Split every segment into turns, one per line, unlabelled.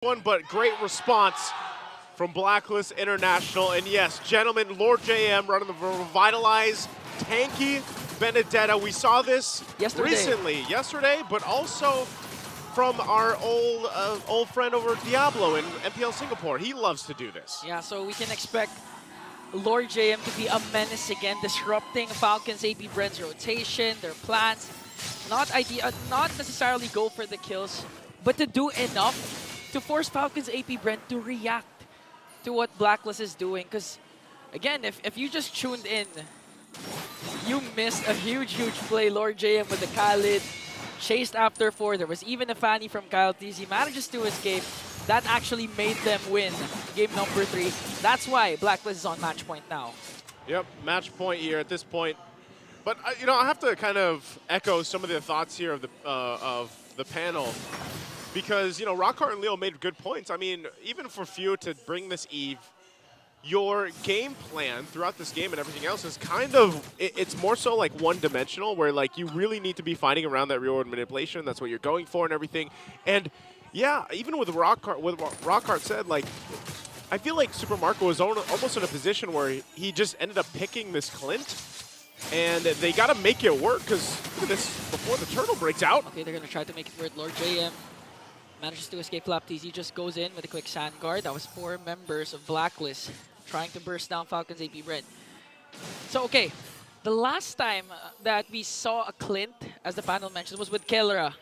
one, but great response from Blacklist International. And yes, gentlemen, Lord JM running the Revitalize, tanky Benedetta. We saw this yesterday, but also from our old friend over at Diablo in MPL Singapore. He loves to do this.
Yeah, so we can expect Lord JM to be a menace again, disrupting Falcons AP Brent's rotation, their plans. Not necessarily go for the kills, but to do enough to force Falcons AP Brent to react to what Blacklist is doing. Because, again, if you just tuned in, you missed a huge play. Lord JM with the Khalid, chased after 4. There was even a Fanny from Kyle TZ. Manages to escape. That actually made them win game number 3. That's why Blacklist is on match point now.
Yep, match point here at this point. But you know, I have to kind of echo some of the thoughts here of the panel, because you know, Rockhart and Leo made good points. I mean, even for Few to bring this Eve, your game plan throughout this game and everything else is kind of, it's more so like one-dimensional, where like you really need to be fighting around that real-world manipulation. That's what you're going for and everything. And yeah, even with Rockhart, what Rockhart said, like, I feel like Super Marco was almost in a position where he just ended up picking this Clint, and they got to make it work, because look at this, before the turtle breaks out.
Okay, they're going to try to make it work. Lord JM manages to escape. Flap TZ just goes in with a quick sand guard. That was 4 members of Blacklist trying to burst down Falcons AP Brent. So, okay, the last time that we saw a Clint, as the panel mentioned, was with Kellera.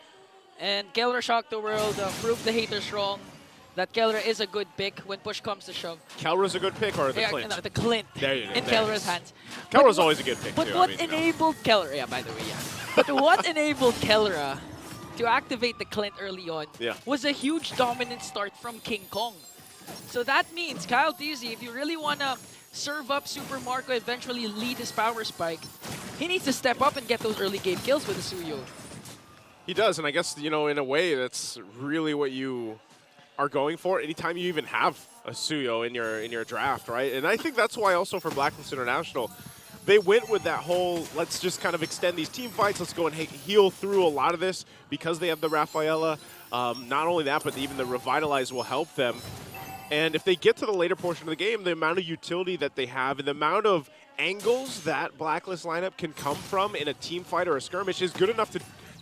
And Kellera shocked the world, proved the haters wrong, that Kellera is a good pick when push comes to shove.
Kellera's a good pick, or the Clint?
No, the Clint in Kellera's hands.
Kellera's always a good pick,
but
too.
What enabled Kellera, yeah, by the way, yeah. But what enabled Kellera to activate the Clint early on was a huge dominant start from King Kong. So that means, Kyle TZ, if you really want to serve up Super Marco, eventually lead his power spike, he needs to step up and get those early game kills with the Suyo.
He does, and I guess, you know, in a way, that's really what you are going for anytime you even have a Suyo in your draft, right? And I think that's why also for Blacklist International, they went with that whole, let's just kind of extend these team fights, let's go and heal through a lot of this because they have the Rafaela. Not only that, but even the Revitalize will help them. And if they get to the later portion of the game, the amount of utility that they have and the amount of angles that Blacklist lineup can come from in a team fight or a skirmish is good enough to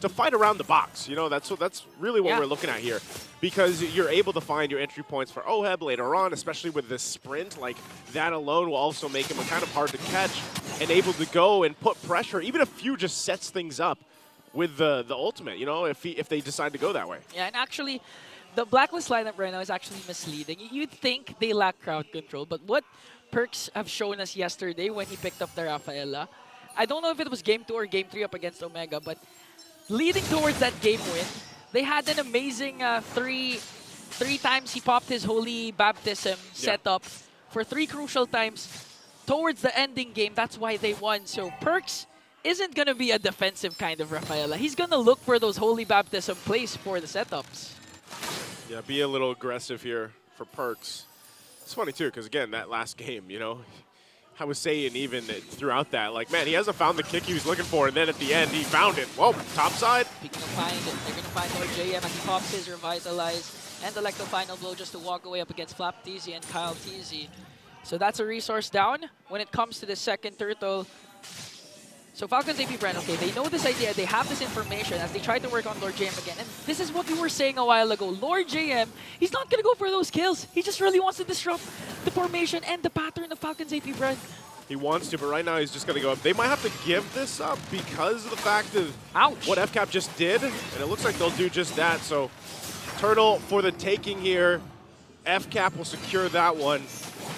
fight around the box. You know, that's really what we're looking at here, because you're able to find your entry points for Oheb later on, especially with this sprint. Like, that alone will also make him kind of hard to catch and able to go and put pressure, even if Few just sets things up with the ultimate, you know, if they decide to go that way.
Yeah, and actually, the Blacklist lineup right now is actually misleading. You'd think they lack crowd control, but what Perks have shown us yesterday when he picked up the Rafaela, I don't know if it was game 2 or game 3 up against Omega, but leading towards that game win, they had an amazing three times he popped his Holy Baptism setup for 3 crucial times towards the ending game. That's why they won. So Perks isn't going to be a defensive kind of Rafaela. He's going to look for those Holy Baptism plays for the setups.
Yeah, be a little aggressive here for Perks. It's funny, too, because, again, that last game, you know, I was saying even throughout that, like, man, he hasn't found the kick he was looking for, and then at the end, he found it. Whoa, top side.
They're going to find Lord JM as he pops his Revitalize and the final blow just to walk away up against Flap TZ and Kyle TZ. So that's a resource down when it comes to the second turtle. So Falcons AP Brent, okay, they know this idea, they have this information as they try to work on Lord JM again. And this is what we were saying a while ago. Lord JM, he's not going to go for those kills. He just really wants to disrupt the formation and the pattern of Falcons AP Brent.
He wants to, but right now he's just going to go up. They might have to give this up because of the fact of what Fcap just did. And it looks like they'll do just that. So Turtle for the taking here. Fcap will secure that one.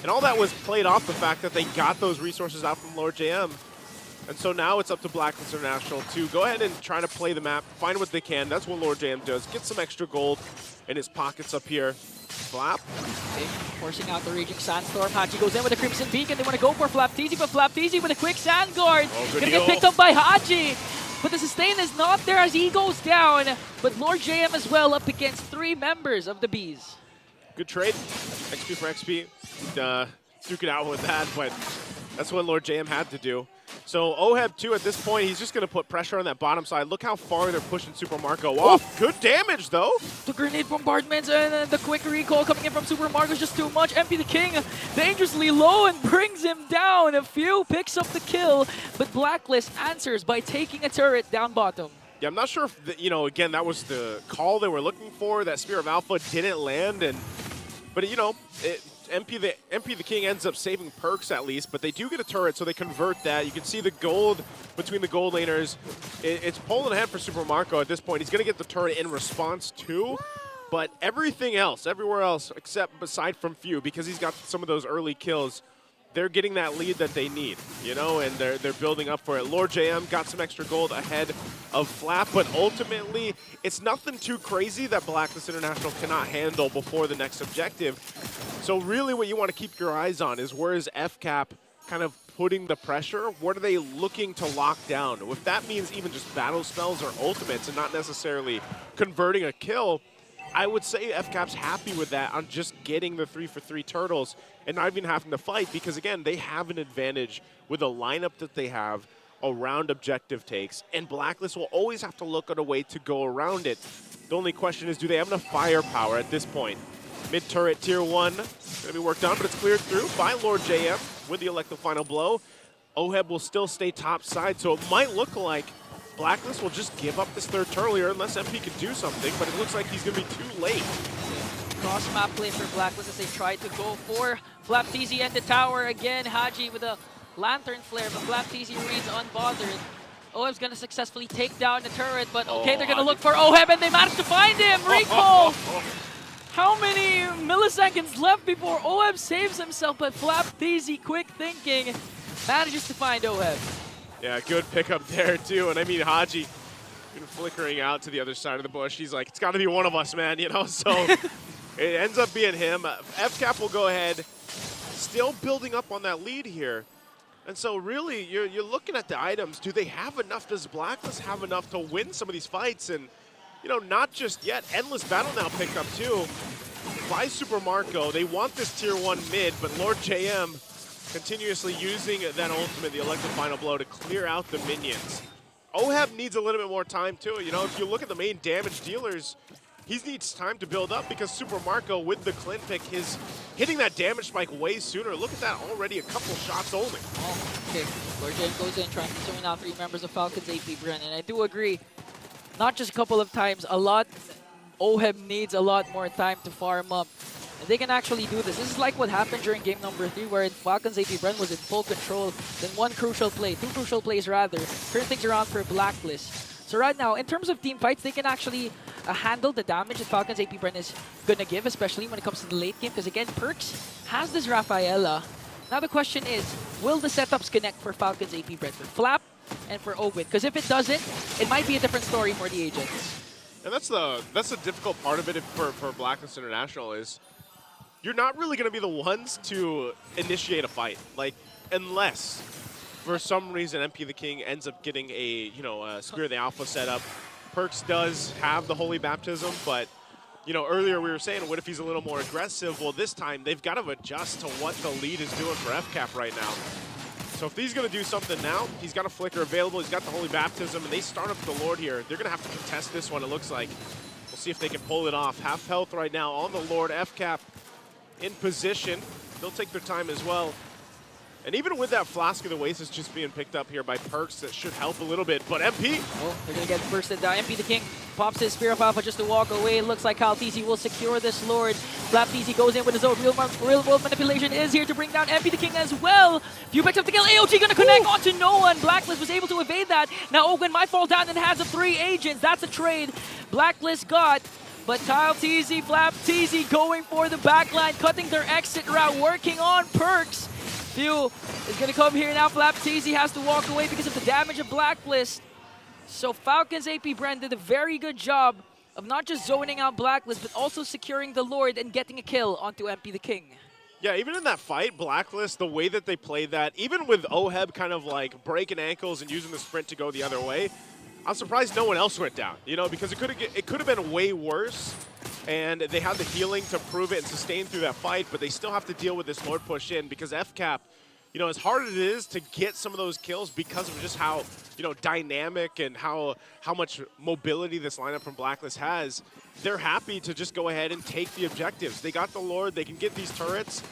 And all that was played off the fact that they got those resources out from Lord JM. And so now it's up to Blacklist International to go ahead and try to play the map, find what they can. That's what Lord JM does. Get some extra gold in his pockets up here. Flap.
Okay, forcing out the Raging Sandstorm. Hachi goes in with a Crimson Beacon. They want to go for Flap TZ, but Flap TZ with a quick Sand Guard. Gonna get picked up by Hachi. But the sustain is not there as he goes down. But Lord JM as well up against 3 members of the Bees.
Good trade. XP for XP. Duke it out with that, but that's what Lord JM had to do. So Oheb too at this point, he's just going to put pressure on that bottom side. Look how far they're pushing Super Marco off. Good damage though.
The grenade bombardments and the quick recall coming in from Super Marco is just too much. MP the King dangerously low and brings him down. A few picks up the kill, but Blacklist answers by taking a turret down bottom.
Yeah, I'm not sure if, you know, again, that was the call they were looking for. That Spear of Alpha didn't land, but you know, MP the King ends up saving Perks at least, but they do get a turret, so they convert that. You can see the gold between the gold laners. It's pulling ahead for Super Marco at this point. He's going to get the turret in response too, but everything else, everywhere else, except aside from Few, because he's got some of those early kills, they're getting that lead that they need, you know, and they're building up for it. Lord JM got some extra gold ahead of Fcap, but ultimately, it's nothing too crazy that Blacklist International cannot handle before the next objective. So really what you want to keep your eyes on is where is Fcap kind of putting the pressure? What are they looking to lock down? If that means even just battle spells or ultimates and not necessarily converting a kill, I would say Fcap's happy with that on just getting the 3-for-3 turtles and not even having to fight because, again, they have an advantage with the lineup that they have around objective takes, and Blacklist will always have to look at a way to go around it. The only question is, do they have enough firepower at this point? Mid-turret tier 1 going to be worked on, but it's cleared through by Lord JM with the elective final blow. Oheb will still stay top side, so it might look like Blacklist will just give up this third turtle here unless MP can do something, but it looks like he's going to be too late.
Cross map play for Blacklist as they try to go for Flap TZ and the tower again. Haji with a lantern flare, but Flap TZ remains unbothered. Oheb's going to successfully take down the turret, but okay, they're going to look for Oheb and they managed to find him! Recall! How many milliseconds left before Oheb saves himself, but Flap TZ, quick thinking, manages to find Oheb.
Yeah, good pickup there too, and I mean Haji been flickering out to the other side of the bush. He's like, it's got to be one of us, man, you know, so it ends up being him. Fcap will go ahead, still building up on that lead here. And so really, you're looking at the items. Do they have enough? Does Blacklist have enough to win some of these fights? And, you know, not just yet. Endless Battle now picked up too by Super Marco. They want this tier 1 mid, but Lord JM continuously using that ultimate, the elective final blow, to clear out the minions. Oheb needs a little bit more time too. You know, if you look at the main damage dealers, he needs time to build up because Super Marco with the Clint pick is hitting that damage spike way sooner. Look at that, already a couple shots only.
Oh, okay. Lord JM goes in trying to zone out 3 members of Falcons AP Bren, and I do agree, not just a couple of times, a lot. Oheb needs a lot more time to farm up. And they can actually do this. This is like what happened during game number 3 where Falcons AP Bren was in full control. Then 2 crucial plays rather, turn things around for Blacklist. So right now, in terms of team fights, they can actually handle the damage that Falcons AP Bren is going to give, especially when it comes to the late game. Because again, Perks has this Rafaela. Now the question is, will the setups connect for Falcons AP Bren, for Flap and for Owen? Because if it doesn't, it might be a different story for the agents.
And that's the difficult part of it for Blacklist International is you're not really going to be the ones to initiate a fight, like, unless for some reason MP the King ends up getting a, you know, a Spear of the Alpha setup. Perks does have the Holy Baptism, but, you know, earlier we were saying, what if he's a little more aggressive? Well, this time they've got to adjust to what the lead is doing for Fcap right now. So if he's going to do something now, he's got a Flicker available, he's got the Holy Baptism, and they start up the Lord here. They're going to have to contest this one, it looks like. We'll see if they can pull it off. Half health right now on the Lord. Fcap in position. They'll take their time as well. And even with that Flask of the Oasis just being picked up here by Perks, that should help a little bit. But MP!
Oh, they're going to get bursted down. MP the King pops his Spear of Alpha just to walk away. It looks like Kyle TZ will secure this Lord. Flap TZ goes in with his own real world manipulation is here to bring down MP the King as well. Few picks up the kill. AOG going to connect onto no one. Blacklist was able to evade that. Now Owen might fall down in the hands of 3 agents. That's a trade Blacklist got. But Kyle TZ, Flap TZ going for the backline, cutting their exit route, working on Perks. Few is going to come here now. Flap TZ has to walk away because of the damage of Blacklist. So Falcons AP Bren did a very good job of not just zoning out Blacklist, but also securing the Lord and getting a kill onto MP the King.
Yeah, even in that fight, Blacklist, the way that they played that, even with Oheb kind of like breaking ankles and using the sprint to go the other way, I'm surprised no one else went down, you know, because it could have been way worse, and they had the healing to prove it and sustain through that fight, but they still have to deal with this Lord push in because Fcap, you know, as hard as it is to get some of those kills because of just how, you know, dynamic and how much mobility this lineup from Blacklist has, they're happy to just go ahead and take the objectives. They got the Lord, they can get these turrets,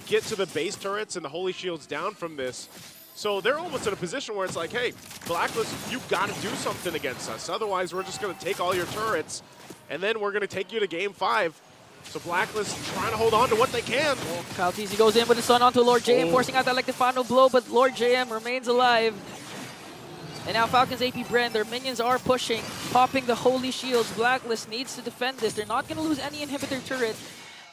get to the base turrets and the Holy Shields down from this. So they're almost in a position where it's like, hey, Blacklist, you got to do something against us. Otherwise, we're just going to take all your turrets, and then we're going to take you to Game 5. So Blacklist trying to hold on to what they can.
Oh, Kyle TZ goes in with the stun onto Lord JM, forcing out that elective final blow, but Lord JM remains alive. And now Falcons AP Brand, their minions are pushing, popping the Holy Shields. Blacklist needs to defend this. They're not going to lose any inhibitor turret.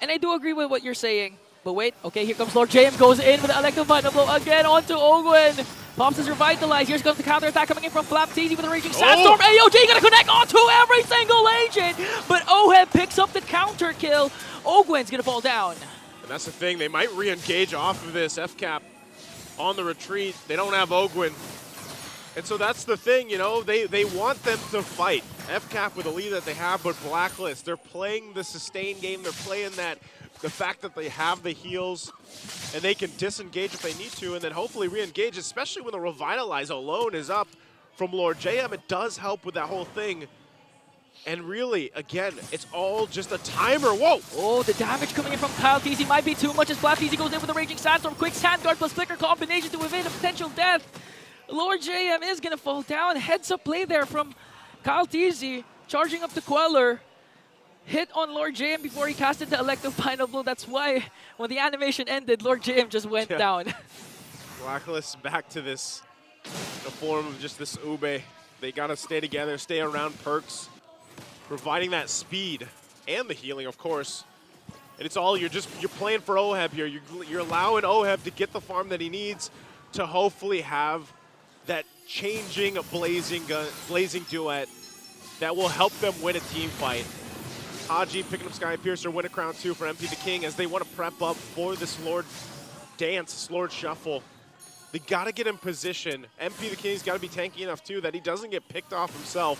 And I do agree with what you're saying. But wait, okay, here comes Lord JM, goes in with the elective final blow again onto Ogwen. Pops is revitalized. Here comes the counter attack coming in from Flap TZ with a raging sandstorm. AOG gonna connect onto every single agent, but Oheb picks up the counter kill. Ogwen's gonna fall down.
And that's the thing, they might re-engage off of this Fcap on the retreat. They don't have Ogwen. And so that's the thing, you know, they want them to fight. Fcap with the lead that they have, but Blacklist, they're playing the sustain game. They're playing that, the fact that they have the heals and they can disengage if they need to and then hopefully re-engage, especially when the Revitalize alone is up from Lord JM. It does help with that whole thing. And really, again, it's all just a timer. Whoa!
Oh, the damage coming in from Kyle TZ might be too much as Flap TZ goes in with a raging sandstorm. Quick sand guard plus flicker combination to evade a potential death. Lord JM is gonna fall down. Heads up play there from Kyle TZ, charging up the Queller. Hit on Lord JM before he casted the elective final blow. That's why when the animation ended, Lord JM just went down.
Blacklist back to this, the form of just this Ube. They gotta stay together, stay around Perks, providing that speed and the healing, of course. And it's all, you're playing for Oheb here. You're allowing Oheb to get the farm that he needs to hopefully have that changing blazing duet that will help them win a team fight. Haji picking up Sky Piercer, win a crown 2 for MP the King as they want to prep up for this Lord dance, this Lord shuffle. They got to get in position. MP the King's got to be tanky enough too that he doesn't get picked off himself.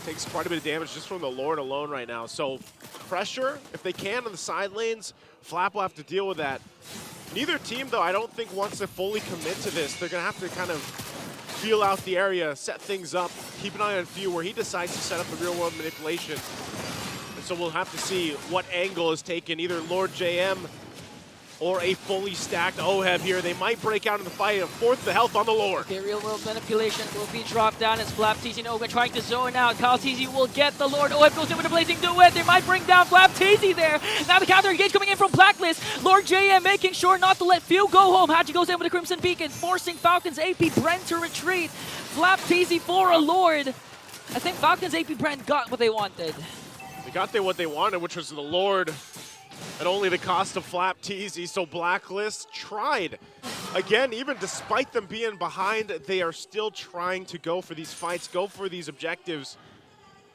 Takes quite a bit of damage just from the Lord alone right now. So pressure, if they can, on the side lanes. Flap will have to deal with that. Neither team, though, I don't think wants to fully commit to this. They're going to have to kind of feel out the area, set things up, keep an eye on Few where he decides to set up the real-world manipulation. And so we'll have to see what angle is taken, either Lord JM or a fully stacked Oheb here. They might break out in the fight and fourth the health on the Lord.
Okay, real-world manipulation will be dropped down as Flap TZ and Ogwen trying to zone out. Kyle TZ will get the Lord. Oheb goes in with a blazing duet. They might bring down Flap TZ there. Now the counter engage coming in from Blacklist. Lord JM making sure not to let Few go home. Haji goes in with a Crimson Beacon, forcing Falcons AP Brent to retreat. Flap TZ for a Lord. I think Falcons AP Brent got what they wanted.
They got what they wanted, which was the Lord at only the cost of Flap TZ. So Blacklist tried. Again, even despite them being behind, they are still trying to go for these fights, go for these objectives.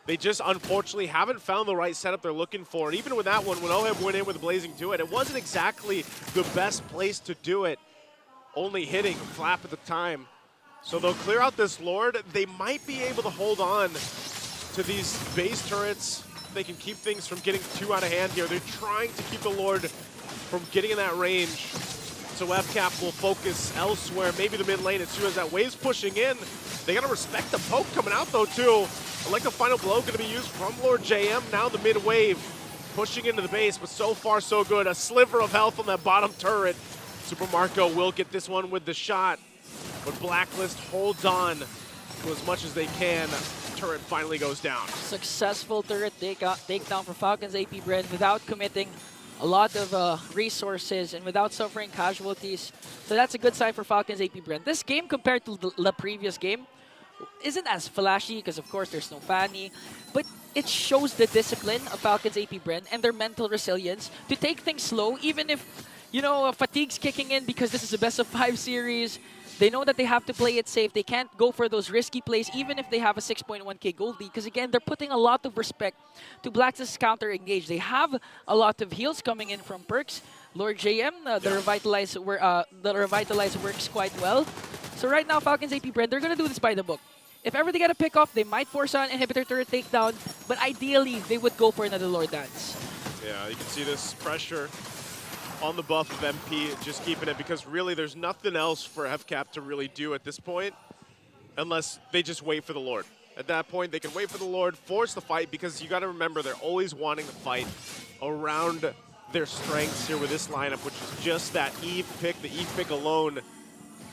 They just unfortunately haven't found the right setup they're looking for. And even with that one, when Oheb went in with a blazing duet, it wasn't exactly the best place to do it, only hitting Flap at the time. So they'll clear out this Lord. They might be able to hold on to these base turrets. They can keep things from getting too out of hand here. They're trying to keep the Lord from getting in that range. So Fcap will focus elsewhere, maybe the mid lane as soon as that wave's pushing in. They gotta respect the poke coming out though too. Like the final blow gonna be used from Lord JM. Now the mid wave pushing into the base, but so far so good. A sliver of health on that bottom turret. Super Marco will get this one with the shot, but Blacklist holds on to as much as they can. Turret finally goes down.
Successful turret takedown for Falcons AP Brand without committing a lot of resources and without suffering casualties. So that's a good sign for Falcons AP Brand. This game compared to the previous game isn't as flashy because of course there's no Fanny, but it shows the discipline of Falcons AP Brand and their mental resilience to take things slow even if, you know, fatigue's kicking in because this is a best of 5 series. They know that they have to play it safe. They can't go for those risky plays even if they have a 6.1k gold lead because again, they're putting a lot of respect to Blacklist's counter engage. They have a lot of heals coming in from Perks. Lord JM, the Revitalize works quite well. So right now, Falcons AP Brand, they're going to do this by the book. If ever they get a pick off, they might force on inhibitor turret takedown, but ideally, they would go for another Lord Dance.
Yeah, you can see this pressure on the buff of MP, just keeping it, because really there's nothing else for Fcap to really do at this point unless they just wait for the Lord. At that point, they can wait for the Lord, force the fight, because you got to remember they're always wanting to fight around their strengths here with this lineup, which is just that Eve pick. The Eve pick alone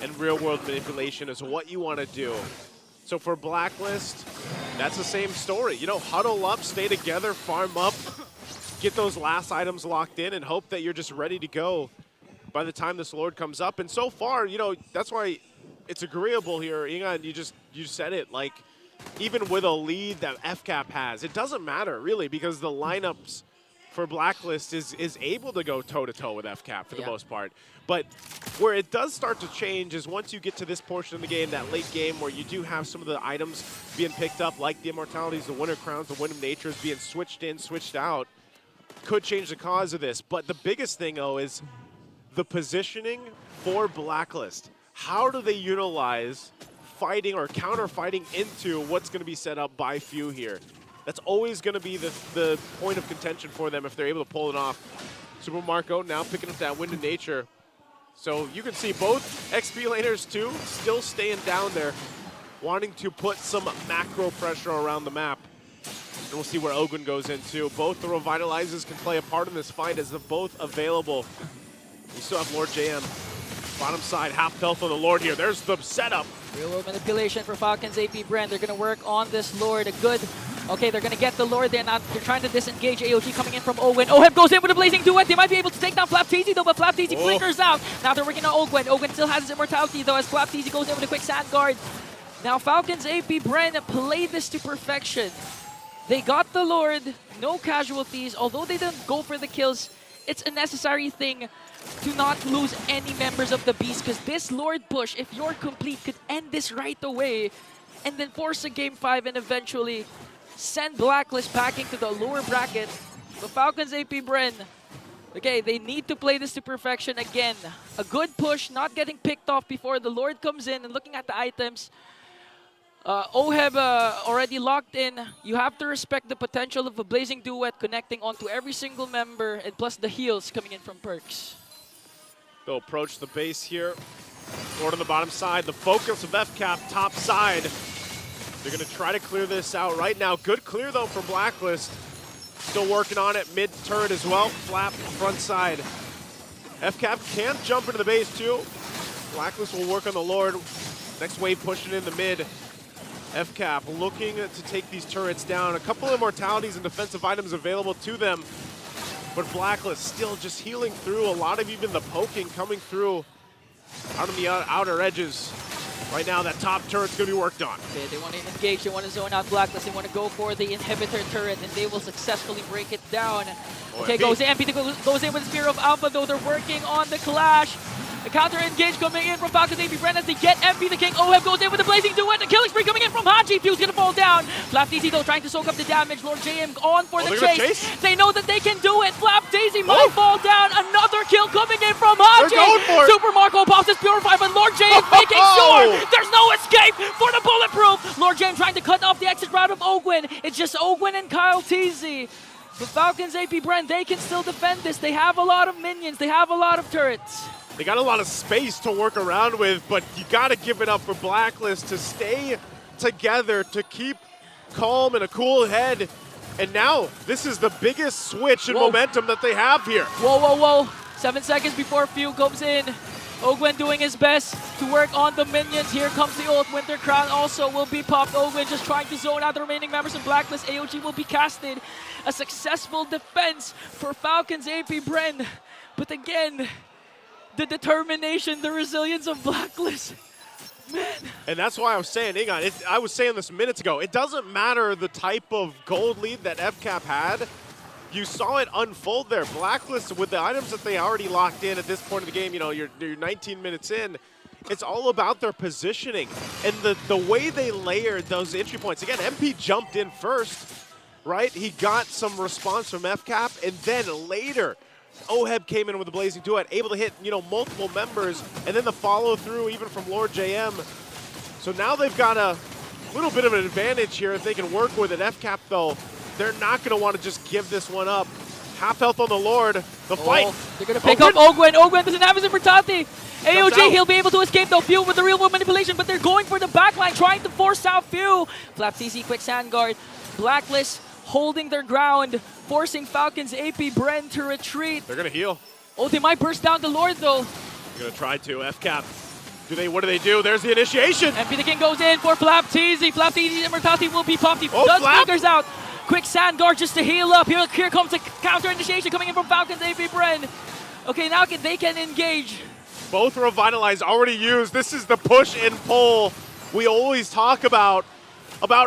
and real-world manipulation is what you want to do. So for Blacklist, that's the same story. You know, huddle up, stay together, farm up, get those last items locked in, and hope that you're just ready to go by the time this Lord comes up. And so far, you know, that's why it's agreeable here. Inga, you said it, like, even with a lead that Fcap has, it doesn't matter, really, because the lineups for Blacklist is able to go toe-to-toe with Fcap for the most part. But where it does start to change is once you get to this portion of the game, that late game, where you do have some of the items being picked up, like the Immortalities, the Winter Crowns, the Wind of Natures being switched in, switched out, could change the cause of this. But the biggest thing, though, is the positioning for Blacklist. How do they utilize fighting or counter-fighting into what's going to be set up by Few here? That's always going to be the point of contention for them if they're able to pull it off. Super Marco now picking up that Wind of Nature. So you can see both XP laners, too, still staying down there, wanting to put some macro pressure around the map. And we'll see where Ogwen goes into. Both the Revitalizers can play a part in this fight as they're both available. We still have Lord JM. Bottom side, half health on the Lord here. There's the setup.
Real world manipulation for Falcons AP Brand. They're going to work on this Lord. A good... Okay, they're going to get the Lord there. Now they're trying to disengage AOG coming in from Ogwen. Oheb goes in with a Blazing Duet. They might be able to take down Flapteezy though, but Flapteezy flickers out. Now they're working on Ogwen. Ogwen still has his immortality though as Flapteezy goes in with a quick sand guard. Now Falcons AP Brand play this to perfection. They got the Lord, no casualties. Although they didn't go for the kills, it's a necessary thing to not lose any members of the Beast, because this Lord push, if you're complete, could end this right away and then force a game 5 and eventually send Blacklist packing to the lower bracket. The Falcons AP Bren, okay, they need to play this to perfection again. A good push, not getting picked off before the Lord comes in, and looking at the items. Oheb already locked in. You have to respect the potential of a Blazing Duet connecting onto every single member, and plus the heals coming in from perks.
They'll approach the base here. Lord on the bottom side. The focus of Fcap top side. They're going to try to clear this out right now. Good clear, though, for Blacklist. Still working on it. Mid-turret as well. Flap front side. Fcap can't jump into the base, too. Blacklist will work on the Lord. Next wave pushing in the mid. Fcap looking to take these turrets down. A couple of immortalities and defensive items available to them. But Blacklist still just healing through. A lot of even the poking coming through out on the outer edges. Right now, that top turret's going to be worked on.
Okay, they want to engage, they want to zone out Blacklist, they want to go for the inhibitor turret, and they will successfully break it down. Okay, goes in with the Spear of Alpha, though they're working on the clash. The counter engage coming in from Falcons AP Brand as they get MP the King. Oheb goes in with the Blazing Duet. The killing spree coming in from Haji. Few's going to fall down. Flapteezy though trying to soak up the damage. Lord JM on for the chase. They know that they can do it. Flapteezy might fall down. Another kill coming in from Haji.
They're going for it.
Super Marco pops his Purify, but Lord JM making sure there's no escape for the Bulletproof. Lord JM trying to cut off the exit route of Ogwen. It's just Ogwen and Kyle Teasy. The Falcons AP Brand, they can still defend this. They have a lot of minions. They have a lot of turrets.
They got a lot of space to work around with, but you got to give it up for Blacklist to stay together, to keep calm and a cool head. And now, this is the biggest switch in momentum that they have here.
Whoa, whoa, whoa. 7 seconds before Few comes in. Ogwen doing his best to work on the minions. Here comes the ult. Winter Crown also will be popped. Ogwen just trying to zone out the remaining members of Blacklist. AOG will be casted. A successful defense for Falcons AP Bren. But again, the determination, the resilience of Blacklist. Man.
And that's why I was saying, Ingon, I was saying this minutes ago, it doesn't matter the type of gold lead that Fcap had. You saw it unfold there. Blacklist, with the items that they already locked in at this point of the game, you know, you're 19 minutes in, it's all about their positioning. And the way they layered those entry points. Again, MP jumped in first, right? He got some response from Fcap, and then later, Oheb came in with a Blazing Duet, able to hit, you know, multiple members, and then the follow through even from Lord JM. So now they've got a little bit of an advantage here if they can work with it. Fcap, though, they're not going to want to just give this one up. Half health on the Lord. The fight.
They're going to pick up Ogwen. Ogwen doesn't have his immortality.
Comes
AOG,
out.
he'll be able to escape though. Few with the real world manipulation, but they're going for the backline, trying to force out Few. Flap TC, quick sand guard. Blacklist holding their ground, forcing Falcons AP Bren to retreat.
They're going to heal.
Oh, they might burst down the Lord though.
They're going to try to. Fcap. What do they do? There's the initiation.
MP the King goes in for Flap TZ. Flap TZ's immortality will be popped. He does
Flap.
fingers out. Quick sand guard just to heal up. Here comes a counter initiation coming in from Falcons AP Bren. Okay, now they can engage.
Both revitalized, already used. This is the push and pull we always talk about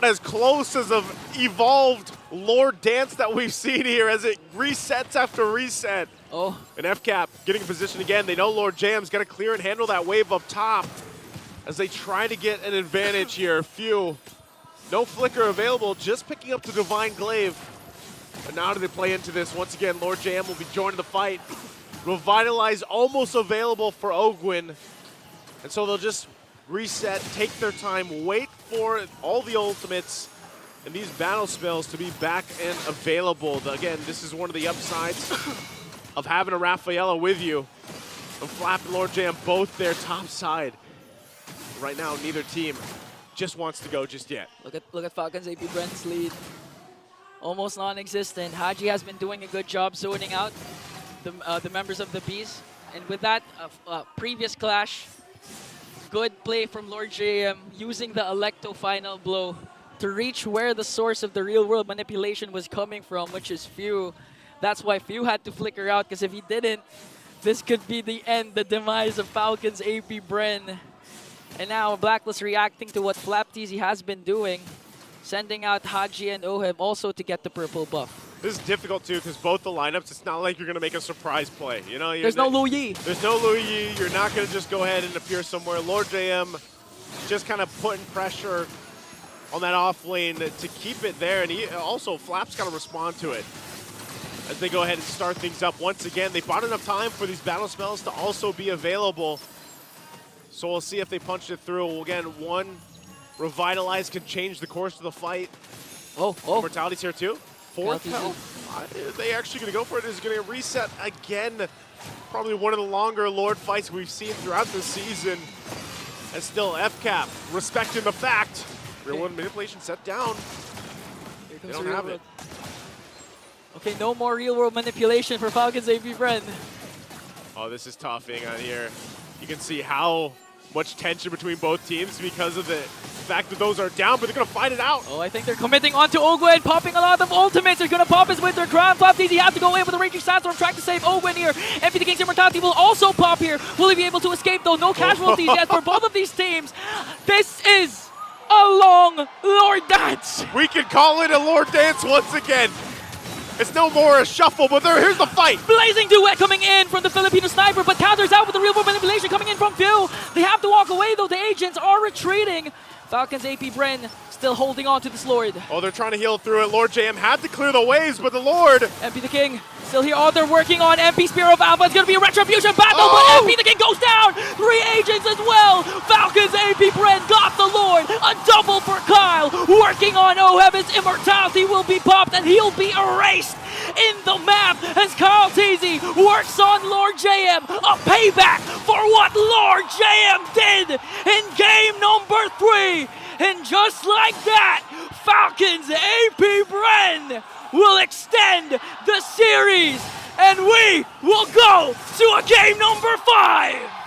as close as an evolved Lord dance that we've seen here as it resets after reset.
Oh.
And Fcap getting in position again. They know Lord Jam's got to clear and handle that wave up top as they try to get an advantage here. Few. No flicker available, just picking up the Divine Glaive. But now do they play into this? Once again, Lord Jam will be joining the fight. Revitalize almost available for Ogwen. And so they'll just reset, take their time, wait for all the ultimates and these battle spells to be back and available. Again, this is one of the upsides of having a Rafaela with you. And Flap and Lord Jam both there top side. Right now, neither team just wants to go just yet.
Look at Falcons AP Bren's lead. Almost non-existent. Haji has been doing a good job zoning out the members of the Bees. And with that previous clash, good play from Lord JM using the Electo final blow to reach where the source of the real world manipulation was coming from, which is Few. That's why Few had to flicker out, because if he didn't, this could be the end, the demise of Falcons AP Bren. And now Blacklist reacting to what Flap TZ has been doing, sending out Haji and Oheb also to get the purple buff.
This is difficult too, because both the lineups, it's not like you're going to make a surprise play. You know,
there's no Lu Yi.
There's no Lu Yi. You're not going to just go ahead and appear somewhere. Lord JM just kind of putting pressure on that off lane to keep it there. And he also, Flap's got to respond to it as they go ahead and start things up. Once again, they bought enough time for these battle spells to also be available. So we'll see if they punch it through. Again, one Revitalize can change the course of the fight.
Oh.
Mortality's here too. Fourth health. They actually going to go for it. Is going to reset again. Probably one of the longer Lord fights we've seen throughout the season. And still Fcap respecting the fact. Real world manipulation set down. They don't have it.
Okay, no more real world manipulation for Falcons AP Bren.
Oh, this is tough being on here. You can see how much tension between both teams because of the fact that those are down, but they're going to fight it out.
Oh, I think they're committing onto Ogwen, popping a lot of ultimates. They're going to pop his Winter Crown. Flap TZ has to go in with a Raging Sandstorm, trying to save Ogwen here. MP the King's Immortality will also pop here. Will he be able to escape though? No casualties yet for both of these teams. This is a long Lord Dance.
We can call it a Lord Dance once again. It's no more a shuffle, but here's the fight.
Blazing duet coming in from the Filipino sniper, but counters out with the real world manipulation coming in from Few. They have to walk away though. The agents are retreating. Falcons AP Bren still holding on to this Lord.
Oh, they're trying to heal through it. Lord JM had to clear the waves, but the Lord.
MP the King still here. Oh, they're working on MP Spear of Alpha. It's going to be a retribution battle, but MP the King goes down. 3 agents as well. Falcons AP Bren got the Lord. A double for Kyle. Working on Oheb. His immortality will be popped and he'll be erased in the map as Kyle TZ works on Lord JM. A payback for what Lord JM did in game number 3. And just like that, Falcons AP Bren will extend the series, and we will go to a game number 5.